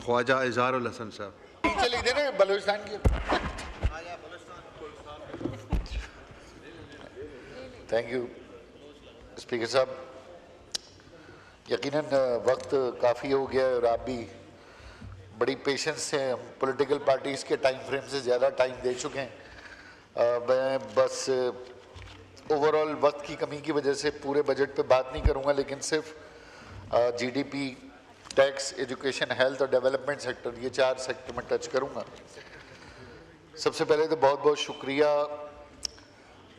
ख्वाजा इज़हारुल हसन साहब। नीचे लिख देना बलूचिस्तान की। थैंक यू स्पीकर साहब। यकीनन वक्त काफ़ी हो गया और आप भी बड़ी पेशेंस से हम पॉलिटिकल पार्टीज़ के टाइम फ्रेम से ज़्यादा टाइम दे चुके हैं। मैं बस ओवरऑल वक्त की कमी की वजह से पूरे बजट पे बात नहीं करूँगा, लेकिन सिर्फ जीडीपी, टैक्स, एजुकेशन, हेल्थ और डेवलपमेंट सेक्टर, ये 4 सेक्टर में टच करूँगा। सबसे पहले तो बहुत बहुत शुक्रिया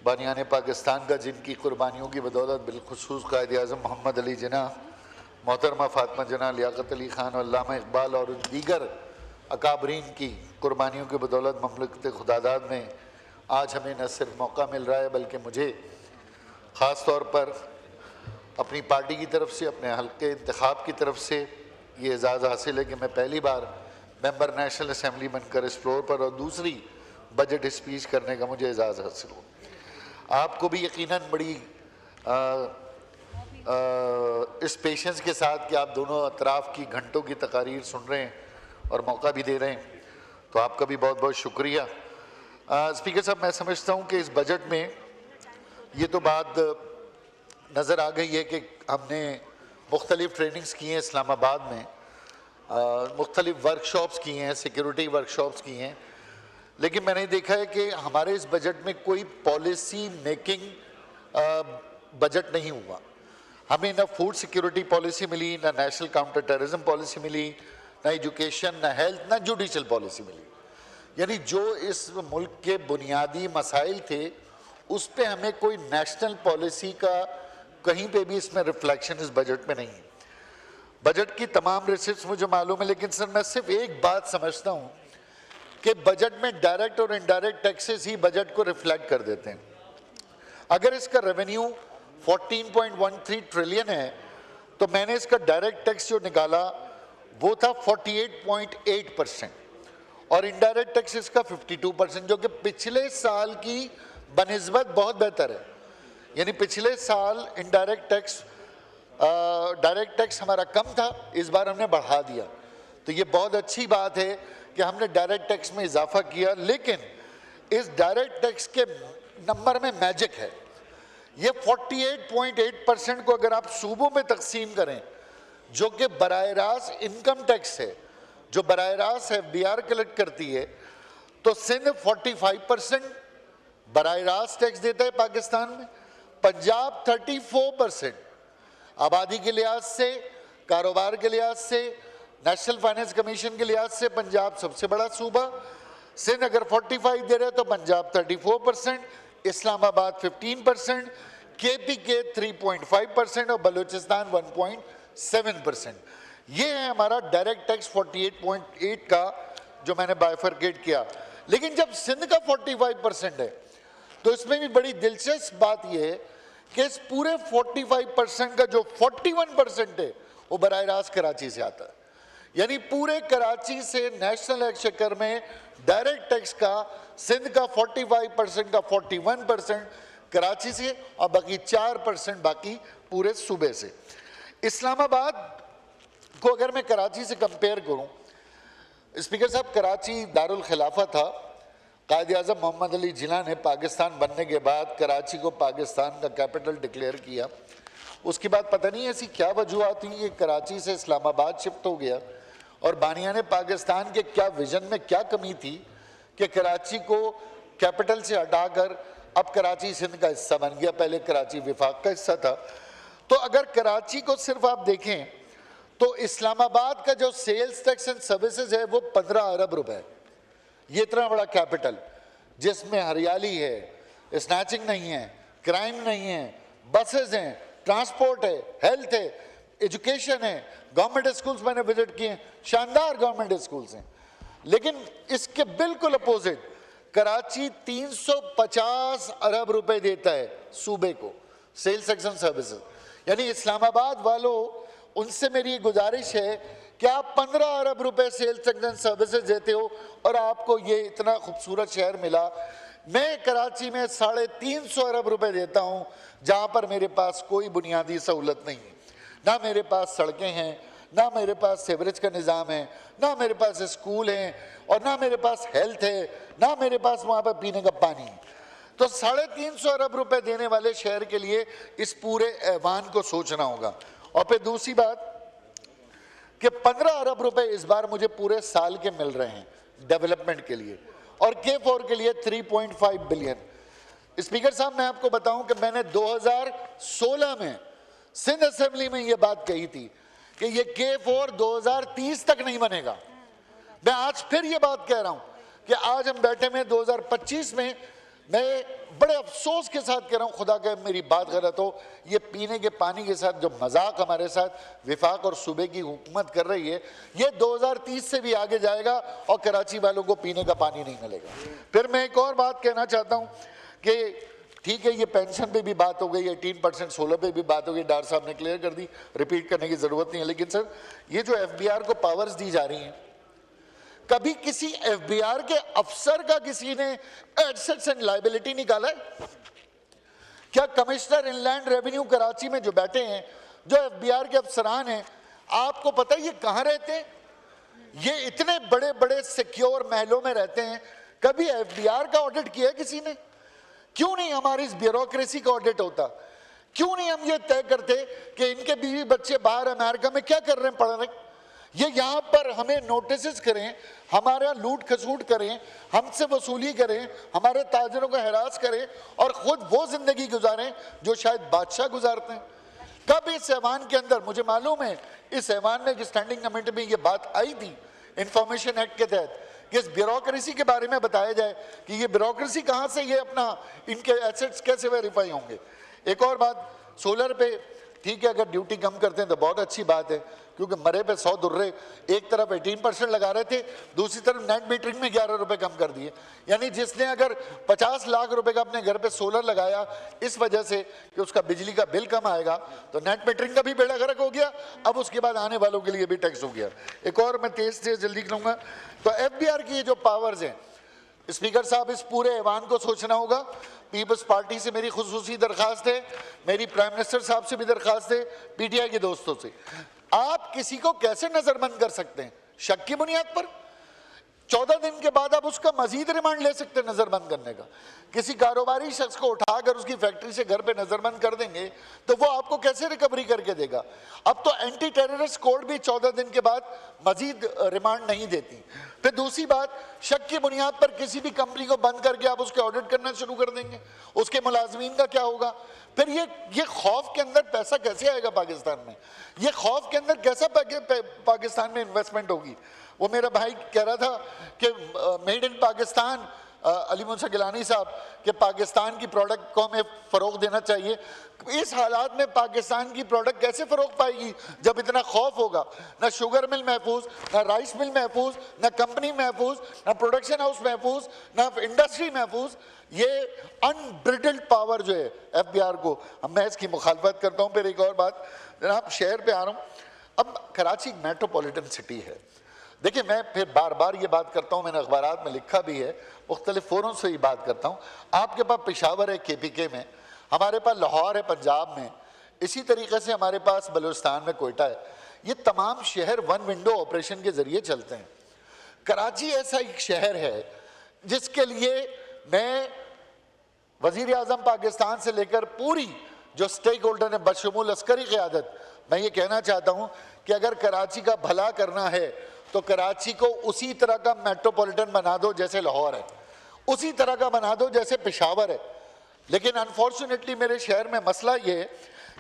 बानियान पाकिस्तान का, जिनकी कुर्बानियों की बदौलत बिलखुसूस कायद-ए-आज़म मोहम्मद अली जिन्ना, मोहतरमा फातिमा जिन्ना, लियाकत अली ख़ान और अल्लामा इकबाल और दीगर अकाबरीन की कुर्बानियों की बदौलत ममलकत खुदादाद में आज हमें न सिर्फ मौका मिल रहा है, बल्कि मुझे ख़ास तौर पर अपनी पार्टी की तरफ से, अपने हल्के इंतखाब की तरफ से ये एजाज़ हासिल है कि मैं पहली बार मेंबर नेशनल असम्बली बनकर इस फ्लोर पर और दूसरी बजट स्पीच करने का मुझे एजाज़ हासिल हो। आपको भी यकीनन बड़ी इस पेशेंस के साथ कि आप दोनों अतराफ़ की घंटों की तकारीर सुन रहे हैं और मौका भी दे रहे हैं, तो आपका भी बहुत बहुत शुक्रिया। स्पीकर साहब, मैं समझता हूँ कि इस बजट में ये तो बात नज़र आ गई है कि हमने मुख्तलिफ़ ट्रेनिंग्स की हैं इस्लामाबाद में, मुख्तलिफ़ वर्कशॉप्स की हैं, सिक्योरिटी वर्कशॉप्स की हैं, लेकिन मैंने देखा है कि हमारे इस बजट में कोई पॉलिसी मेकिंग बजट नहीं हुआ। हमें ना फूड सिक्योरिटी पॉलिसी मिली, ना नेशनल काउंटर टेररिज्म पॉलिसी मिली, ना एजुकेशन, ना हेल्थ, ना जुडिशल पॉलिसी मिली। यानी जो इस मुल्क के बुनियादी मसाइल थे उस पे हमें कोई नेशनल पॉलिसी का कहीं पे भी इसमें रिफ्लेक्शन इस बजट में नहीं है। बजट की तमाम रिसिप्ट्स मुझे मालूम है, लेकिन सर मैं सिर्फ एक बात समझता हूँ कि बजट में डायरेक्ट और इनडायरेक्ट टैक्सेस ही बजट को रिफ्लेक्ट कर देते हैं। अगर इसका रेवेन्यू 14.13 ट्रिलियन है तो मैंने इसका डायरेक्ट टैक्स जो निकाला वो था 48.8% और इनडायरेक्ट टैक्स इसका 52%, जो कि पिछले साल की बनिस्बत बहुत बेहतर है। यानी पिछले साल इनडायरेक्ट टैक्स डायरेक्ट टैक्स हमारा कम था, इस बार हमने बढ़ा दिया, तो ये बहुत अच्छी बात है कि हमने डायरेक्ट टैक्स में इजाफा किया। लेकिन इस डायरेक्ट टैक्स के नंबर में मैजिक है। ये 48.8% को अगर आप सूबों में तकसीम करें, जो कि बराह रास्त इनकम टैक्स है, जो बराह रास्त FBR कलेक्ट करती है, तो सिंध 45% बराह रास्त टैक्स देता है पाकिस्तान में, पंजाब 34%। आबादी के लिहाज से, कारोबार के लिहाज से, नेशनल फाइनेंस कमीशन के लिहाज से पंजाब सबसे बड़ा सूबा। सिंध अगर 45 दे रहे तो पंजाब 34%, इस्लामाबाद 15%, KPK 3.5% और बलूचिस्तान 1.7%। ये है हमारा डायरेक्ट टैक्स 48.8 का जो मैंने बाइफरकेट किया। लेकिन जब सिंध का 45% है तो इसमें भी बड़ी दिलचस्प बात यह है कि इस पूरे 45% का जो 41% है वो बराह रास्त कराची से आता है। यानी पूरे कराची से नेशनल एक्सचेकर में डायरेक्ट टैक्स का सिंध का 45% का 41% कराची से और बाकी 4% बाकी पूरे सूबे से। इस्लामाबाद को अगर मैं कराची से कंपेयर करूं, स्पीकर साहब, कराची दारुल खिलाफा था। कायद-ए-आज़म मोहम्मद अली जिन्ना ने पाकिस्तान बनने के बाद कराची को पाकिस्तान का कैपिटल डिक्लेयर किया। उसके बाद पता नहीं ऐसी क्या वजूहत थी कि कराची से इस्लामाबाद शिफ्ट हो गया, और बानियाने पाकिस्तान के क्या विजन में क्या कमी थी कि कराची को कैपिटल से हटाकर अब कराची सिंध का हिस्सा बन गया, पहले कराची विफाक का हिस्सा था। तो अगर कराची को सिर्फ आप देखें तो इस्लामाबाद का जो सेल्स टैक्स एंड सर्विसेज है वो 15 अरब रुपए। ये इतना बड़ा कैपिटल जिसमें हरियाली है, स्नैचिंग नहीं है, क्राइम नहीं है, बसेस हैं, ट्रांसपोर्ट है, हेल्थ है, एजुकेशन है, गवर्नमेंट स्कूल्स मैंने विजिट किए, शानदार गवर्नमेंट स्कूल्स हैं। लेकिन इसके बिल्कुल अपोजिट कराची 350 अरब रुपए देता है सूबे को सेल्स टैक्स एंड सर्विसेज। यानी इस्लामाबाद वालों, उनसे मेरी ये गुजारिश है कि आप 15 अरब रुपए सेल्स टैक्स एंड सर्विसेज देते हो और आपको ये इतना खूबसूरत शहर मिला। मैं कराची में 350 अरब रुपए देता हूँ, जहाँ पर मेरे पास कोई बुनियादी सहूलत नहीं है, ना मेरे पास सड़कें हैं, ना मेरे पास सीवरेज का निज़ाम है, ना मेरे पास स्कूल है, और ना मेरे पास हेल्थ है, ना मेरे पास वहाँ पर पीने का पानी है। तो 350 अरब रुपए देने वाले शहर के लिए इस पूरे ऐवान को सोचना होगा। और फिर दूसरी बात कि 15 अरब रुपए इस बार मुझे पूरे साल के मिल रहे हैं डेवलपमेंट के लिए, और K4 के लिए 3.5 बिलियन। स्पीकर साहब, मैं आपको बताऊं कि मैंने 2016 में सिंध असेंबली में ये बात कही थी कि ये K4 2030 तक नहीं बनेगा। मैं आज फिर ये बात कह रहा हूं कि आज हम बैठे में 2025 में, मैं बड़े अफसोस के साथ कह रहा हूं, खुदा के मेरी बात गलत हो, ये पीने के पानी के साथ जो मजाक हमारे साथ विफाक और सूबे की हुकूमत कर रही है, ये 2030 से भी आगे जाएगा और कराची वालों को पीने का पानी नहीं मिलेगा। फिर मैं एक और बात कहना चाहता हूं कि ठीक है, ये पेंशन पे भी बात हो गई, 18% सोलर पे भी बात हो गई, डॉक्टर साहब ने क्लियर कर दी, रिपीट करने की जरूरत नहीं है। लेकिन सर, ये जो FBR को पावर्स दी जा रही हैं, कभी किसी FBR के अफसर का किसी ने एसेट्स एंड लायबिलिटी निकाला है? क्या कमिश्नर इनलैंड रेवेन्यू कराची में जो बैठे हैं, जो FBR के अफसरान हैं, आपको पता है ये कहाँ रहते हैं? ये इतने बड़े बड़े सिक्योर महलों में रहते हैं, कभी FBR का ऑडिट किया है किसी ने? क्यों नहीं हमारी इस ब्यूरोक्रेसी का ऑडिट होता? क्यों नहीं हम ये तय करते कि इनके बीवी बच्चे बाहर अमेरिका में क्या कर रहे हैं, पढ़ रहे हैं? ये यहाँ पर हमें नोटिस करें, हमारा लूट खसूट करें, हमसे वसूली करें, हमारे ताजरों को हरास करें, और खुद वो जिंदगी गुजारें जो शायद बादशाह गुजारते हैं। कब इस ऐवान के अंदर, मुझे मालूम है इस ऐवान में स्टैंडिंग कमेटी में ये बात आई थी इंफॉर्मेशन एक्ट के तहत कि इस ब्यूरोक्रेसी के बारे में बताया जाए कि ये ब्यूरोक्रेसी कहाँ से, ये अपना इनके एसेट्स कैसे वेरीफाई होंगे। एक और बात, सोलर पे ठीक है, अगर ड्यूटी कम करते हैं तो बहुत अच्छी बात है, क्योंकि मरे पे 100 दुर्रे, एक तरफ 18% लगा रहे थे, दूसरी तरफ नेट मीटरिंग में 11 रुपए कम कर दिए। यानी जिसने अगर 50 लाख रुपए का अपने घर पे सोलर लगाया इस वजह से कि उसका बिजली का बिल कम आएगा, तो नेट मीटरिंग का भी बेड़ा गर्क हो गया, अब उसके बाद आने वालों के लिए भी टैक्स हो गया। एक और मैं तेज जल्दी कहूँगा, तो FBR की जो पावर्स हैं, स्पीकर साहब, इस पूरे ऐवान को सोचना होगा। पीपल्स पार्टी से मेरी खुसूसी दरखास्त है, मेरी प्राइम मिनिस्टर साहब से भी दरखास्त है, PTI के दोस्तों से, आप किसी को कैसे नजरबंद कर सकते हैं शक की बुनियाद पर? 14 दिन के बाद आप उसका मजीद रिमांड ले सकते हैं नजरबंद करने का। किसी कारोबारी शख्स को उठाकर उसकी फैक्ट्री से घर पे नजरबंद कर देंगे तो वो आपको कैसे रिकवरी करके देगा? अब तो एंटी टेररिस्ट कोड भी 14 दिन के बाद मजीद रिमांड नहीं देती। फिर दूसरी बात, शक की बुनियाद पर किसी भी कंपनी को बंद करके आप उसके ऑडिट करना शुरू कर देंगे, उसके मुलाजमीन का क्या होगा? फिर ये खौफ के अंदर पैसा कैसे आएगा पाकिस्तान में? ये खौफ के अंदर कैसा पाकिस्तान में इन्वेस्टमेंट होगी? वो मेरा भाई कह रहा था कि मेड इन पाकिस्तान, अली मुंशा गिलानी साहब, कि पाकिस्तान की प्रोडक्ट को हमें फ़रोग देना चाहिए। इस हालात में पाकिस्तान की प्रोडक्ट कैसे फ़रोग पाएगी जब इतना खौफ होगा? ना शुगर मिल महफूज, ना राइस मिल महफूज, ना कंपनी महफूज, ना प्रोडक्शन हाउस महफूज, ना इंडस्ट्री महफूज। ये अनब्रिडल्ड पावर जो है FBR को, मैं इसकी मुखालफत करता हूँ। फिर एक और बात जनाब, शहर पे आ रहा हूँ। अब कराची एक मेट्रोपॉलिटन सिटी है। देखिए, मैं फिर बार बार ये बात करता हूँ, मैंने अखबारात में लिखा भी है, मुख्तलिफ फोरम से ये बात करता हूँ। आपके पास पेशावर है KPK में, हमारे पास लाहौर है पंजाब में, इसी तरीके से हमारे पास बलूचिस्तान में कोयटा है। ये तमाम शहर वन विंडो ऑपरेशन के ज़रिए चलते हैं। कराची ऐसा एक शहर है जिसके लिए मैं वज़ीर आज़म पाकिस्तान से लेकर पूरी जो स्टेक होल्डर है बशमूल अस्करी क़यादत, मैं ये कहना चाहता हूँ कि अगर कराची का भला करना है तो कराची को उसी तरह का मेट्रोपॉलिटन बना दो जैसे लाहौर है, उसी तरह का बना दो जैसे पेशावर है। लेकिन अनफॉर्चुनेटली मेरे शहर में मसला ये है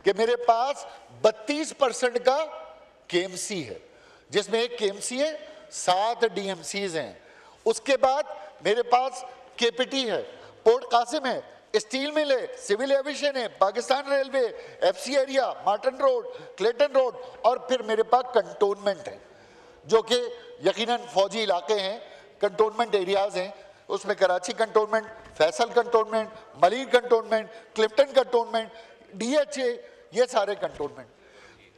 कि मेरे पास 32% का KMC है, जिसमें एक KMC है, 7 DMCs हैं। उसके बाद मेरे पास KPT है, पोर्ट कासिम है, स्टील मिल है, सिविल एविएशन है, Pakistan railway, FC area, Marton road, Clayton road, और फिर मेरे पास कंटोनमेंट है जो कि यकीनन फौजी इलाके हैं, कंटोनमेंट एरियाज़ हैं। उसमें Karachi cantonment, Faisal cantonment, Malir cantonment, Clifton cantonment, DHA, ये सारे कंटोनमेंट।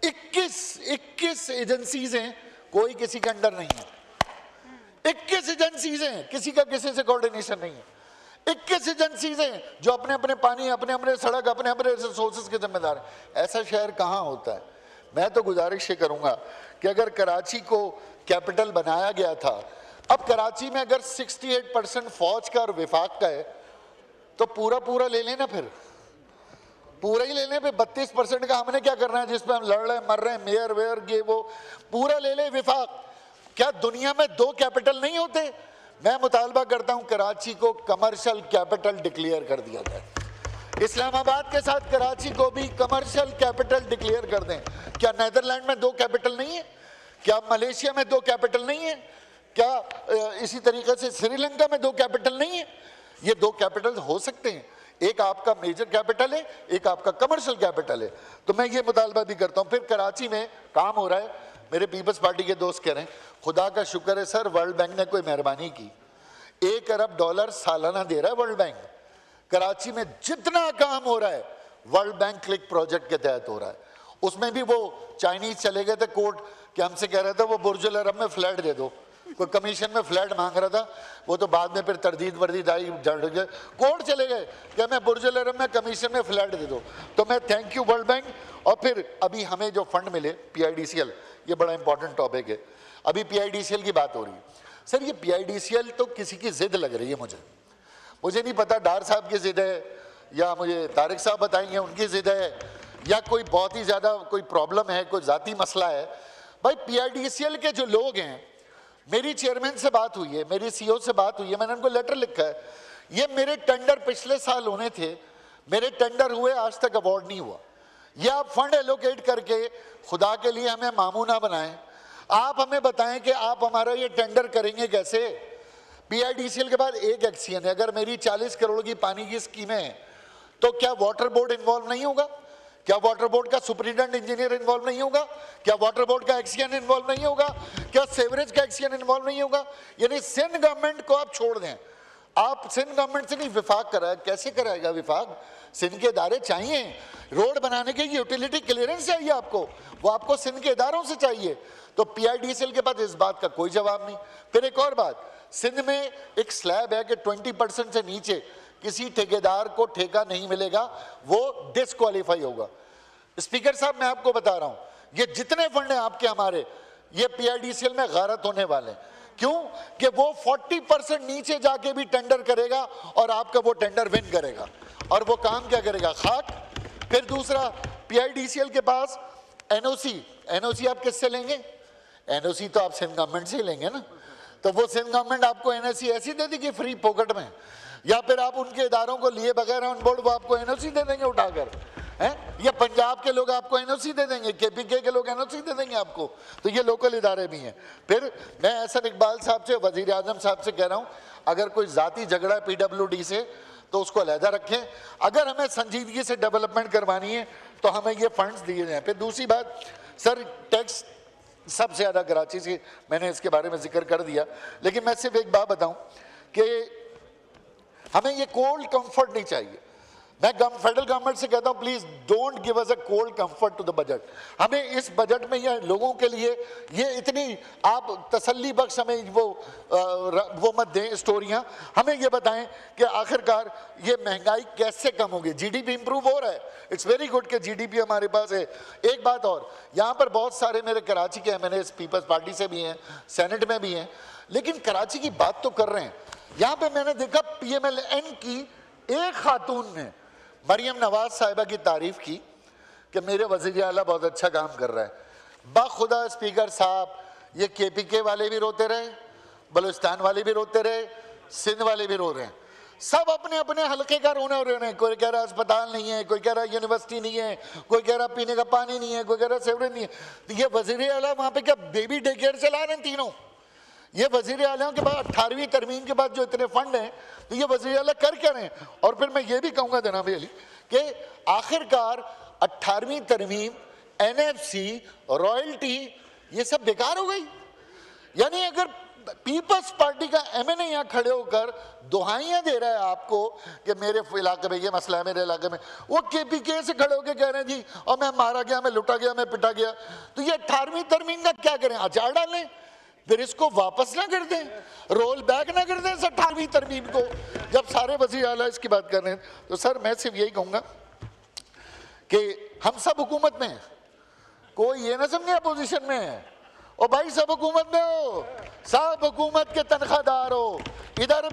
21 एजेंसीज हैं, कोई किसी के अंडर नहीं है। 21 एजेंसीज हैं, किसी का किसी से कोऑर्डिनेशन नहीं है। 21 एजेंसीज हैं जो अपने अपने पानी, अपने अपने सड़क, अपने अपने रिसोर्सेज के जिम्मेदार हैं। ऐसा शहर कहाँ होता है? मैं तो गुजारिश ये करूँगा कि अगर कराची को कैपिटल बनाया गया था, अब कराची में अगर 68% फौज का और विफाक का है तो पूरा पूरा ले लेना, फिर पूरा ही लेने पे 32% का हमने क्या करना है जिसपे हम लड़ रहे हैं, मर रहे हैं, मेयर वेयर ये वो पूरा ले ले विफाक। क्या दुनिया में 2 कैपिटल नहीं होते? मैं मुतालबा करता हूं कराची को कमर्शियल कैपिटल डिक्लेयर कर दिया जाए। इस्लामाबाद के साथ कराची को भी कमर्शियल कैपिटल डिक्लेयर कर दें। क्या नीदरलैंड में 2 कैपिटल नहीं है? क्या मलेशिया में 2 कैपिटल नहीं है? क्या इसी तरीके से श्रीलंका में 2 कैपिटल नहीं है? ये 2 कैपिटल हो सकते हैं। एक आपका मेजर कैपिटल है, एक आपका कमर्शियल कैपिटल है। तो मैं ये मुतालबा भी करता हूं। फिर कराची में काम हो रहा है, मेरे पीपल्स पार्टी के दोस्त कह रहे हैं खुदा का शुक्र है सर वर्ल्ड बैंक ने कोई मेहरबानी की, $1 अरब सालाना दे रहा है वर्ल्ड बैंक। कराची में जितना काम हो रहा है वर्ल्ड बैंक क्लिक प्रोजेक्ट के तहत हो रहा है। उसमें भी वो चाइनीज चले गए थे कोर्ट कि हमसे कह रहे थे वो बुर्ज अल अरब में फ्लैट दे दो, कोई कमीशन में फ्लैट मांग रहा था, वो तो बाद में फिर तरदीद वर्दीद आई, जड़ गए, कोर्ट चले गए कि मैं बुर्ज अल अरब में कमीशन में फ्लैट दे दो। तो मैं थैंक यू वर्ल्ड बैंक। और फिर अभी हमें जो फंड मिले PIDCL, ये बड़ा इंपॉर्टेंट टॉपिक है। अभी PIDCL की बात हो रही है। सर ये PIDCL तो किसी की जिद लग रही है, मुझे नहीं पता डार साहब की जिद है या मुझे तारिक साहब बताएंगे उनकी जिद है या कोई बहुत ही ज़्यादा कोई प्रॉब्लम है, कोई ज़ाती मसला है। भाई PIDCL के जो लोग हैं, मेरी चेयरमैन से बात हुई है, मेरी CEO से बात हुई है, मैंने उनको लेटर लिखा है, ये मेरे टेंडर पिछले साल होने थे, मेरे टेंडर हुए, आज तक अवार्ड नहीं हुआ। ये आप फंड एलोकेट करके खुदा के लिए हमें मामू ना बनाएं। आप हमें बताएं कि आप हमारा ये टेंडर करेंगे कैसे। PIDCL के बाद एक एक्सीजन है, अगर मेरी 40 करोड़ की पानी की स्कीमें हैं तो क्या वाटर बोर्ड इन्वॉल्व नहीं होगा? क्या वाटर बोर्ड का सुपरिटेंडेंट इंजीनियर इन्वॉल्व नहीं होगा? क्या वाटर बोर्ड का एक्सीजन इन्वॉल्व नहीं होगा? क्या सेवरेज का एक्सीजन इन्वॉल्व नहीं होगा? यानी सिंध गवर्नमेंट को आप छोड़ दें, आप सिंध गवर्नमेंट से नहीं विफाक कराए, कैसे कराएगा विफाक? सिंध के इदारे चाहिए, रोड बनाने के यूटिलिटी क्लियरेंस चाहिए आपको, वो आपको सिंध के इदारों से चाहिए। तो PIDCL के पास इस बात का कोई जवाब नहीं। फिर एक और बात, सिंध में एक स्लैब है कि 20% से नीचे किसी ठेकेदार को ठेका नहीं मिलेगा, वो डिस्क्वालीफाई होगा। स्पीकर साहब मैं आपको बता रहा हूं, ये जितने फंड हैं आपके हमारे, ये PIDCL में गारत होने वाले हैं। क्यों? कि वो 40% नीचे जाके भी टेंडर करेगा और आपका वो टेंडर विन करेगा। और वो काम क्या करेगा? खाक। फिर दूसरा, PIDCL के पास NOC आप किससे लेंगे? NOC तो आप सिंध गवर्नमेंट से लेंगे ना। तो वो सिंध गवर्नमेंट आपको NOC ऐसी दे देगी फ्री पॉकेट में, या फिर आप उनके इदारों को लिए बगैर ऑन बोर्ड वो आपको NOC दे देंगे उठाकर, हैं? या पंजाब के लोग आपको NOC दे देंगे, KPK के लोग NOC दे देंगे आपको। तो ये लोकल इदारे भी हैं। फिर मैं एहसन इकबाल साहब से, वजीर आजम साहब से कह रहा हूँ, अगर कोई ज़ाती झगड़ा है PWD से तो उसको अलहदा रखें। अगर हमें संजीदगी से डेवलपमेंट करवानी है तो हमें ये फंड्स दिए जाएँ। फिर दूसरी बात, सर टैक्स सबसे ज़्यादा कराची से, मैंने इसके बारे में जिक्र कर दिया, लेकिन मैं सिर्फ एक बात बताऊं कि हमें ये कोल्ड कंफर्ट नहीं चाहिए। मैं फेडरल गवर्नमेंट से कहता हूं please don't give us a cold comfort to the budget. हमें इस बजट में ये लोगों के लिए ये इतनी आप तसल्ली बख्श हमें वो मत दें स्टोरियां, हमें ये बताएं कि आखिरकार ये महंगाई कैसे कम होगी। GDP इंप्रूव हो रहा है, इट्स वेरी गुड कि GDP हमारे पास है। एक बात और, यहाँ पर बहुत सारे मेरे कराची के MNAs पीपल्स पार्टी से भी हैं, सेनेट में भी हैं, लेकिन कराची की बात तो कर रहे हैं। यहाँ पे मैंने देखा PMLN की एक खातून ने मरियम नवाज साहिबा की तारीफ की कि मेरे वज़ीर आला बहुत अच्छा काम कर रहा है। बाखुदा स्पीकर साहब, ये KPK वाले भी रोते रहे, बलूचिस्तान वाले भी रोते रहे, सिंध वाले भी रो रहे हैं, सब अपने अपने हल्के का रोने हो रहे हैं। कोई कह रहा अस्पताल नहीं है, कोई कह रहा यूनिवर्सिटी नहीं है, कोई कह रहा पीने का पानी नहीं है, कोई कह रहा सेवरेज नहीं है। तो ये वज़ीर आला वहाँ पे क्या बेबी डे केयर चला रहे हैं तीनों? ये वज़ीर आला के बाद 18वीं तरमीम के बाद जो इतने फंड हैं, तो ये वज़ीर आला कर क्या रहे हैं? और फिर मैं ये भी कहूँगा जनाब अली कि आखिरकार 18वीं तरमीम, NFC, रॉयल्टी, ये सब बेकार हो गई। यानी अगर पीपल्स पार्टी का MNA यहाँ खड़े होकर दुहाइयाँ दे रहा है आपको कि मेरे इलाके में ये मसला है, मेरे इलाके में, वो KPK से खड़े होकर कह रहे हैं जी और मैं मारा गया, मैं लुटा गया, मैं पिटा गया। तो ये 18वीं तरमीम का क्या करें? अचार डालें, फिर इसको वापस ना कर दें, रोल बैक ना कर दें 18वीं तरमीम को, जब सारे वज़ीर आला इसकी बात कर रहे हैं। तो सर मैं सिर्फ यही कहूँगा कि हम सब हुकूमत में हैं, कोई ये ना समझे अपोजिशन में है। और भाई सब हुकूमत में हो, सब हुकूमत के तनख्वाहदार हो, इधर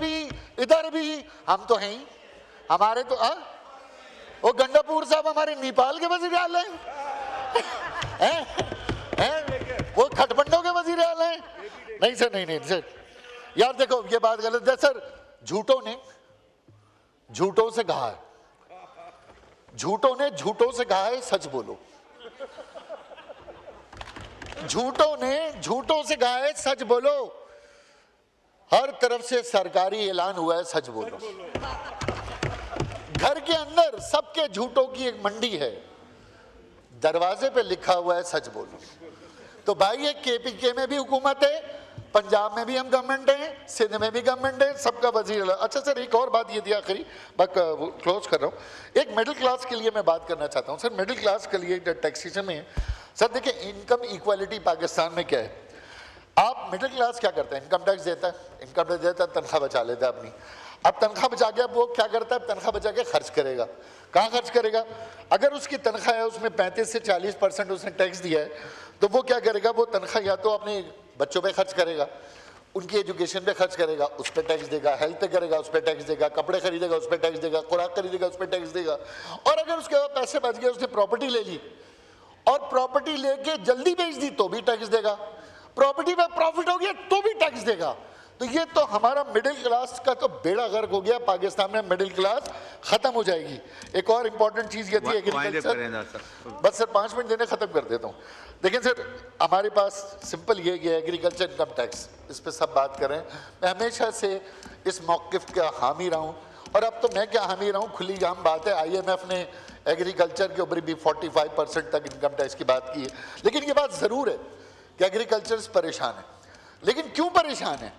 भी हम तो हैं ही, हमारे तो वो गंडापुर साहब हमारे नेपाल के वजीर आला हैं, वो खटमंडों के वजीर आला हैं। नहीं सर, नहीं सर, यार देखो ये बात गलत है सर। झूठों ने झूठों से कहा है, झूठों ने झूठों से कहा है सच बोलो, झूठों ने झूठों से कहा है सच बोलो। हर तरफ से सरकारी ऐलान हुआ है सच बोलो। घर के अंदर सबके झूठों की एक मंडी है, दरवाजे पे लिखा हुआ है सच बोलो। तो भाई ये केपीके में भी हुकूमत है, पंजाब में भी हम गवर्नमेंट हैं, सिंध में भी गवर्नमेंट है, सबका वजीर। अच्छा सर एक और बात ये थी आखिरी, मैं क्लोज कर रहा हूँ। एक मिडिल क्लास के लिए मैं बात करना चाहता हूँ सर। मिडिल क्लास के लिए टैक्सेशन में सर देखिए, इनकम इक्वालिटी पाकिस्तान में क्या है। आप मिडिल क्लास क्या करता है, इनकम टैक्स देता है, इनकम टैक्स देता है, तनख्वाह बचा लेता है अपनी। अब तनख्वाह बचा के अब वो क्या करता है, तनख्वाह बचा के खर्च करेगा। कहाँ खर्च करेगा? अगर उसकी तनख्वाह है उसमें 35 से 40% उसने टैक्स दिया है, तो वो क्या करेगा, वो तनख्वाह या तो अपने बच्चों पे खर्च करेगा, उनकी एजुकेशन पे खर्च करेगा, उस पर टैक्स देगा, हेल्थ पे करेगा, उस पर टैक्स देगा, कपड़े खरीदेगा, उस पर टैक्स देगा, खुराक खरीदेगा, उस पर टैक्स देगा। और अगर उसके बाद पैसे बच गए, उसने प्रॉपर्टी ले ली और प्रॉपर्टी लेके जल्दी बेच दी तो भी टैक्स देगा, प्रॉपर्टी में प्रॉफिट हो गया तो भी टैक्स देगा। तो ये तो हमारा मिडिल क्लास का तो बेड़ा गर्क हो गया। पाकिस्तान में मिडिल क्लास खत्म हो जाएगी। एक और इंपॉर्टेंट चीज ये थी एग्रीकल्चर, बस सर 5 मिनट देने खत्म कर देता हूँ। देखिए सर हमारे पास सिंपल ये एग्रीकल्चर इनकम टैक्स, इस पे सब बात करें। मैं हमेशा से इस मौक़िफ़ का हामी रहा हूँ, और अब तो मैं क्या हामी रहा हूँ, खुली आम बात है। IMF ने एग्रीकल्चर के ऊपर भी 45% तक इनकम टैक्स की बात की है। लेकिन ये बात ज़रूर है कि एग्रीकल्चर परेशान है। लेकिन क्यों परेशान है?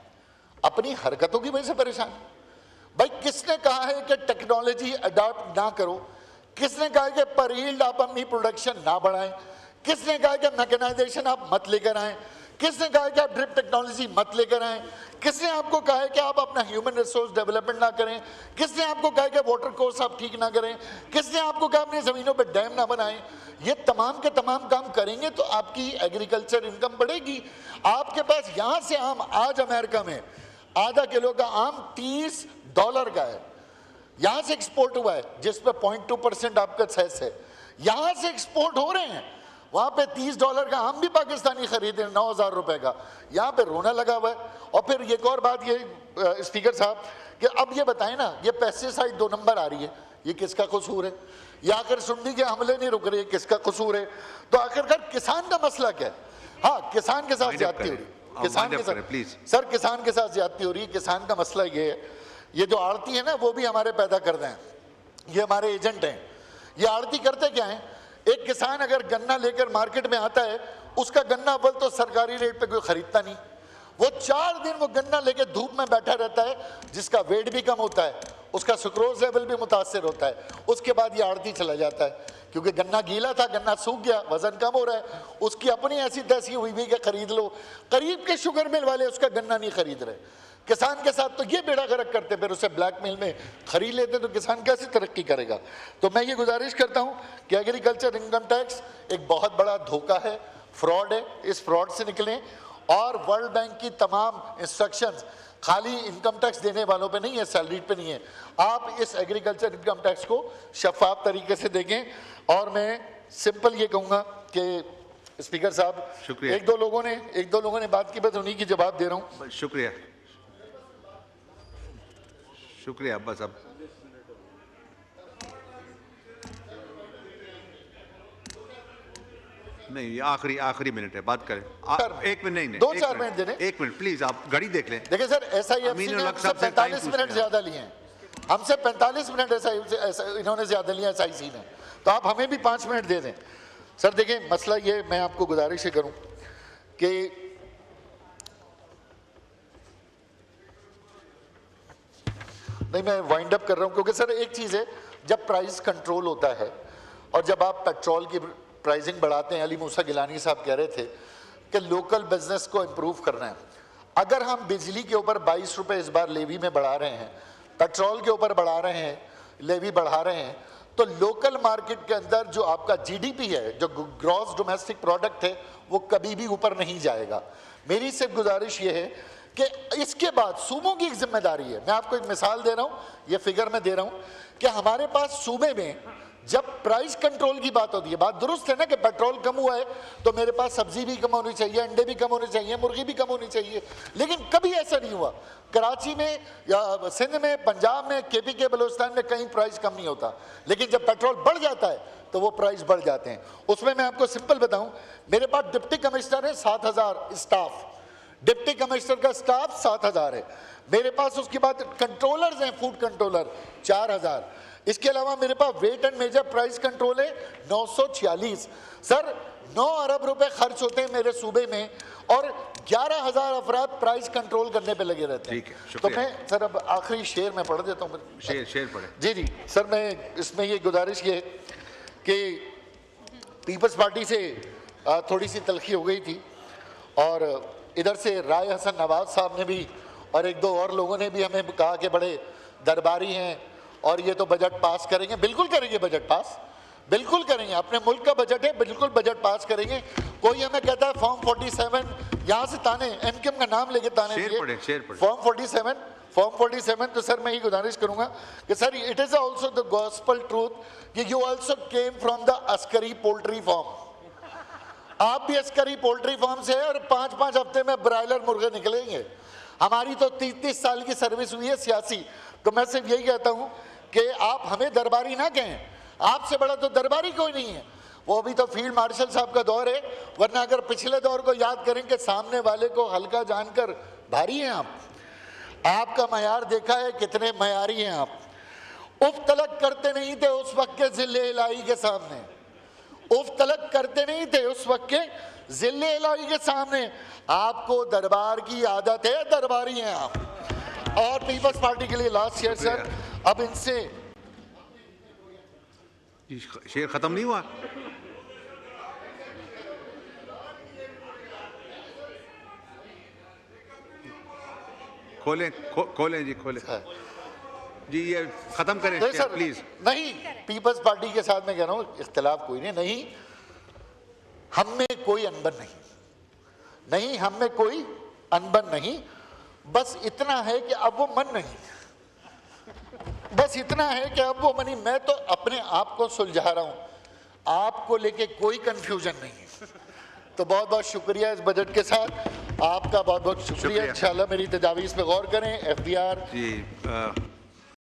अपनी हरकतों की वजह से परेशान। भाई किसने कहा है कि टेक्नोलॉजी अडॉप्ट ना करो? किसने कहा है कि पर यील्ड आप अपनी प्रोडक्शन ना बढ़ाएं? किसने कहा है कि मैकेनाइजेशन आप मत लेकर आएं? किसने कहा है कि आप ड्रिप टेक्नोलॉजी मत लेकर आएं? किसने आपको कहा है कि आप अपना ह्यूमन रिसोर्स डेवलपमेंट ना करें? किसने आपको कहा है कि वाटर कोर्स आप ठीक ना करें? किसने आपको कहा अपनी ज़मीनों पर डैम ना बनाएं? ये तमाम के तमाम काम करेंगे तो आपकी एग्रीकल्चर इनकम बढ़ेगी। आपके पास यहाँ से आम आज अमेरिका में आधा किलो का आम $30 का है, यहाँ से एक्सपोर्ट हुआ है, जिस पर 0.2% आपका सेस है। यहाँ से एक्सपोर्ट हो रहे हैं, वहाँ पे $30 का आम भी पाकिस्तानी खरीदे 9,000 रुपए का। यहाँ पे रोना लगा हुआ है। और फिर एक और बात ये स्पीकर साहब कि अब ये बताएं ना, ये पेस्टिसाइड 2 नंबर आ रही है, ये किसका कसूर है? ये आखिर सुंडी के हमले नहीं रुक रहे, किसका कसूर है? तो आखिरकार किसान का मसला क्या है? हाँ, किसान के साथ ज्यादती हो रही, किसान के साथ प्लीज सर, किसान के साथ ज्यादती हो रही है। किसान का मसला ये है, ये जो आड़ती है ना वो भी हमारे पैदा कर दें, ये हमारे एजेंट हैं। ये आड़ती करते क्या है? एक किसान अगर गन्ना लेकर मार्केट में आता है, उसका गन्ना अव्वल तो सरकारी रेट पे कोई खरीदता नहीं, वो 4 दिन वो गन्ना लेके धूप में बैठा रहता है, जिसका वेट भी कम होता है, उसका सुक्रोज लेवल भी मुतासर होता है। उसके बाद ये आड़ती चला जाता है, क्योंकि गन्ना गीला था, गन्ना सूख गया, वजन कम हो रहा है, उसकी अपनी ऐसी तैसी हुई भी कि खरीद लो। करीब के शुगर मिल वाले उसका गन्ना नहीं खरीद रहे। किसान के साथ तो ये बेड़ा गर्क करते, फिर उसे ब्लैक मेल में खरीद लेते, तो किसान कैसे तरक्की करेगा? तो मैं ये गुजारिश करता हूँ कि एग्रीकल्चर इनकम टैक्स एक बहुत बड़ा धोखा है, फ्रॉड है, इस फ्रॉड से निकलें। और वर्ल्ड बैंक की तमाम इंस्ट्रक्शंस खाली इनकम टैक्स देने वालों पे नहीं है, सैलरी पे नहीं है। आप इस एग्रीकल्चर इनकम टैक्स को शफाफ तरीके से देखें। और मैं सिंपल ये कहूँगा कि स्पीकर साहब, एक दो लोगों ने बात की, बस उन्हीं की जवाब दे रहा हूँ। शुक्रिया शुक्रिया। बस अब नहीं, आखिरी मिनट है, बात करें। 1 मिनट नहीं, 2-4 मिनट दे दें। 1 मिनट प्लीज, आप घड़ी देख लें। देखिए सर, SIFC ने हमसे 45 मिनट ज्यादा लिए हैं, हमसे 45 मिनट इन्होंने ज्यादा लिया SIC ने, तो आप हमें भी 5 मिनट दे दें। सर देखिए मसला ये, मैं आपको गुजारिश ही करूं कि नहीं, मैं वाइंड अप कर रहा हूं, क्योंकि सर एक चीज है, जब प्राइस कंट्रोल होता है और जब आप पेट्रोल की प्राइसिंग बढ़ाते हैं, अली मूसा गिलानी साहब कह रहे थे कि लोकल बिजनेस को इम्प्रूव करना है। अगर हम बिजली के ऊपर 22 रुपए इस बार लेवी में बढ़ा रहे हैं, पेट्रोल के ऊपर बढ़ा रहे हैं, लेवी बढ़ा रहे हैं, तो लोकल मार्केट के अंदर जो आपका GDP है, जो ग्रॉस डोमेस्टिक प्रोडक्ट है, वो कभी भी ऊपर नहीं जाएगा। मेरी सिर्फ गुजारिश ये है कि इसके बाद सूबों की एक जिम्मेदारी है। मैं आपको एक मिसाल दे रहा हूँ, ये फिगर मैं दे रहा हूँ कि हमारे पास सूबे में जब प्राइस कंट्रोल की बात होती है, बात दुरुस्त है ना कि पेट्रोल कम हुआ है तो मेरे पास सब्जी भी कम होनी चाहिए, अंडे भी कम होने चाहिए, मुर्गी भी कम होनी चाहिए, लेकिन कभी ऐसा नहीं हुआ। कराची में या सिंध में, पंजाब में, केपी के बलूचिस्तान में कहीं प्राइस कम नहीं होता, लेकिन जब पेट्रोल बढ़ जाता है तो वो प्राइस बढ़ जाते हैं। उसमें मैं आपको सिंपल बताऊं, मेरे पास डिप्टी कमिश्नर है 7,000 स्टाफ, डिप्टी कमिश्नर का स्टाफ 7,000 है मेरे पास। उसके बाद कंट्रोलर्स हैं, फूड कंट्रोलर 4,000। इसके अलावा मेरे पास weight and measure price control है 946। सर 9 अरब रुपए खर्च होते हैं मेरे सूबे में और 11,000 अफराद प्राइस कंट्रोल करने पे लगे रहते हैं। ठीक है, तो मैं सर अब आखिरी शेर में पढ़ देता हूँ। शेर पढ़े। जी जी सर, मैं इसमें ये गुजारिश ये कि पीपल्स पार्टी से थोड़ी सी तलखी हो गई थी और इधर से राय हसन नवाज साहब ने भी और एक दो और लोगों ने भी हमें कहा कि बड़े दरबारी हैं और ये तो बजट पास करेंगे। बिल्कुल करेंगे बजट पास, बिल्कुल करेंगे, अपने मुल्क का बजट है, बिल्कुल बजट पास करेंगे। कोई हमें कहता है फॉर्म 47, यहाँ से ताने एमकेएम का नाम लेके ताने दिए फॉर्म 47। तो सर मैं ये गुजारिश करूंगा कि sir it is also the gospel truth कि you also came from the Askari poultry farm. आप भी अस्करी पोल्ट्री फार्म से है और 5-5 हफ्ते में ब्रायलर मुर्गे निकलेंगे। हमारी तो 30-30 साल की सर्विस हुई है सियासी। तो मैं सिर्फ यही कहता हूं कि आप हमें दरबारी ना कहें, आपसे बड़ा तो दरबारी कोई नहीं है। वो अभी तो फील्ड मार्शल साहब का दौर है, वरना अगर पिछले दौर को याद करें कि सामने वाले को हल्का जानकर भारी हैं आप। आपका मयार देखा है कितने मयारी हैं आप। उफ तलक करते नहीं थे उस वक्त के जिले इलाही के सामने, उफ तलक करते नहीं थे उस वक्त के जिले इलाही के सामने। आपको दरबार की आदत है, दरबारी हैं आप। और पीपल्स पार्टी के लिए लास्ट शेयर सर, अब इनसे शेर खत्म नहीं हुआ। खोलें जी, खोलें जी, ये खत्म करें सर प्लीज। नहीं, पीपल्स पार्टी के साथ मैं कह रहा हूँ इख्तिलाफ कोई नहीं, हम में कोई अनबन नहीं, हम में कोई अनबन नहीं। बस इतना है कि अब वो मन नहीं, बस इतना है कि अब वो मनी। मैं तो अपने आप को सुलझा रहा हूं, आपको लेके कोई कंफ्यूजन नहीं है। तो बहुत बहुत शुक्रिया इस बजट के साथ आपका, बहुत बहुत शुक्रिया। इंशाल्लाह मेरी तजावीज़ पे गौर करें। FBR जी